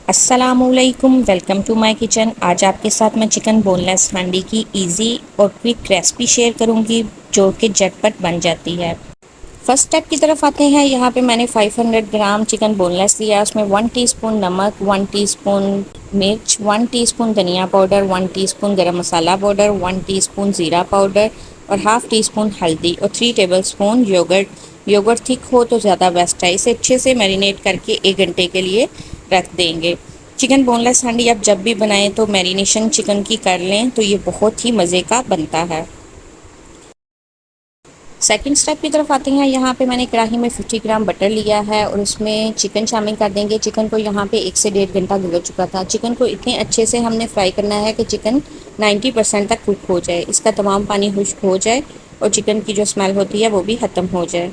अस्सलामुअलैकुम, welcome to my kitchen. आज आपके साथ मैं चिकन बोनलेस हांडी की इजी और क्विक रेसिपी शेयर करूंगी जो कि झटपट बन जाती है। फर्स्ट स्टेप की तरफ आते हैं। यहाँ पे मैंने 500 ग्राम चिकन बोनलेस लिया। उसमें 1 टीस्पून नमक, 1 टीस्पून मिर्च, 1 टीस्पून धनिया पाउडर, 1 टीस्पून गरम मसाला पाउडर, 1 टीस्पून ज़ीरा पाउडर और हाफ़ टी स्पून हल्दी और 3 टेबलस्पून योगर्ट। योगर्ट थिक हो तो ज़्यादा बेस्ट है। इसे अच्छे से मैरिनेट करके 1 घंटे के लिए रख देंगे। चिकन बोनलेस हांडी आप जब भी बनाएं तो मैरिनेशन चिकन की कर लें तो ये बहुत ही मज़े का बनता है। सेकंड स्टेप की तरफ आते हैं। यहाँ पे मैंने कढ़ाई में 50 ग्राम बटर लिया है और उसमें चिकन शामिल कर देंगे। चिकन को यहाँ पे 1 से 1.5 घंटा गुजर चुका था। चिकन को इतने अच्छे से हमने फ्राई करना है कि चिकन 90% तक कुक हो जाए, इसका तमाम पानी खुश्क हो जाए और चिकन की जो स्मेल होती है वो भी ख़त्म हो जाए।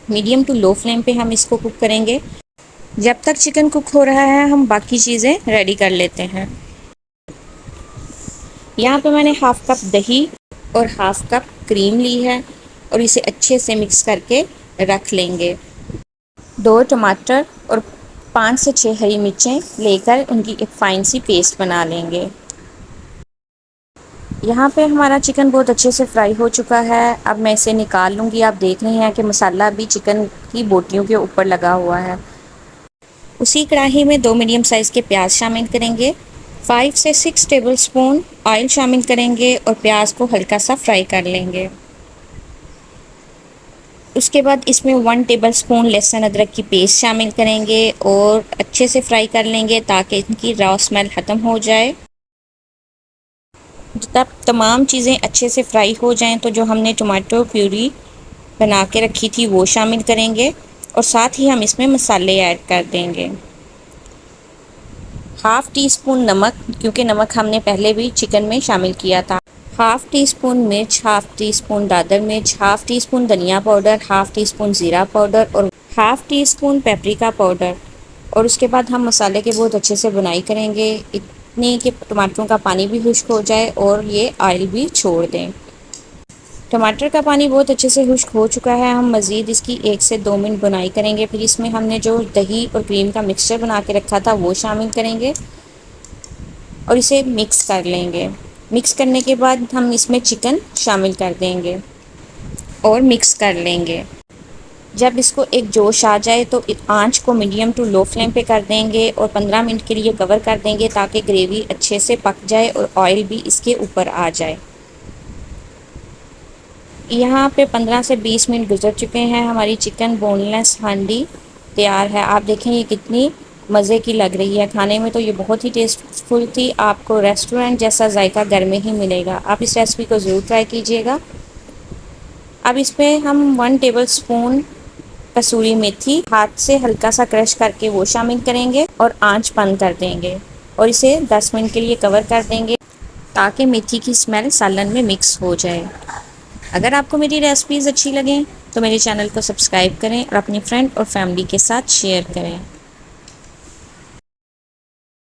मीडियम टू लो फ्लेम पे हम इसको कुक करेंगे। जब तक चिकन कुक हो रहा है हम बाकी चीज़ें रेडी कर लेते हैं। यहाँ पे मैंने हाफ़ कप दही और हाफ़ कप क्रीम ली है और इसे अच्छे से मिक्स करके रख लेंगे। 2 टमाटर और 5 से 6 हरी मिर्चें लेकर उनकी एक फ़ाइन सी पेस्ट बना लेंगे। यहाँ पे हमारा चिकन बहुत अच्छे से फ्राई हो चुका है। अब मैं इसे निकाल लूँगी। आप देख रहे हैं कि मसाला भी चिकन की बोटियों के ऊपर लगा हुआ है। उसी कढ़ाई में 2 मीडियम साइज़ के प्याज शामिल करेंगे। 5 से 6 टेबलस्पून ऑयल शामिल करेंगे और प्याज को हल्का सा फ्राई कर लेंगे। उसके बाद इसमें 1 टेबलस्पून लहसुन अदरक की पेस्ट शामिल करेंगे और अच्छे से फ्राई कर लेंगे ताकि इनकी रॉ स्मेल ख़त्म हो जाए। जब तमाम चीज़ें अच्छे से फ्राई हो जाएं तो जो हमने टमाटो प्यूरी बना के रखी थी वो शामिल करेंगे और साथ ही हम इसमें मसाले ऐड कर देंगे। हाफ़ टी स्पून नमक, क्योंकि नमक हमने पहले भी चिकन में शामिल किया था। हाफ़ टी स्पून मिर्च, हाफ़ टी स्पून दादर मिर्च, हाफ़ टी स्पून धनिया पाउडर, हाफ़ टी स्पून ज़ीरा पाउडर और half tea spoon paprika powder. और उसके बाद हम मसाले के बहुत अच्छे से बुनाई करेंगे इतनी कि टमाटरों का पानी भी खुश्क हो जाए और ये ऑयल भी छोड़ दें। टमाटर का पानी बहुत अच्छे से खुश्क हो चुका है। हम मज़ीद इसकी 1 से 2 मिनट बुनाई करेंगे। फिर इसमें हमने जो दही और क्रीम का मिक्सचर बना के रखा था वो शामिल करेंगे और इसे मिक्स कर लेंगे। मिक्स करने के बाद हम इसमें चिकन शामिल कर देंगे और मिक्स कर लेंगे। जब इसको एक जोश आ जाए तो आंच को मीडियम टू लो फ्लेम पे कर देंगे और 15 मिनट के लिए कवर कर देंगे ताकि ग्रेवी अच्छे से पक जाए और ऑयल भी इसके ऊपर आ जाए। यहाँ पे 15 से 20 मिनट गुजर चुके हैं। हमारी चिकन बोनलेस हांडी तैयार है। आप देखें ये कितनी मज़े की लग रही है। खाने में तो ये बहुत ही टेस्टफुल थी। आपको रेस्टोरेंट जैसा जायका घर में ही मिलेगा। आप इस रेसिपी को ज़रूर ट्राई कीजिएगा। अब इसमें हम 1 टेबल स्पून कसूरी मेथी हाथ से हल्का सा क्रश करके वो शामिल करेंगे और आंच बंद कर देंगे और इसे 10 मिनट के लिए कवर कर देंगे ताकि मेथी की स्मेल सालन में मिक्स हो जाए। अगर आपको मेरी रेसिपीज़ अच्छी लगें तो मेरे चैनल को सब्सक्राइब करें और अपनी फ्रेंड और फैमिली के साथ शेयर करें।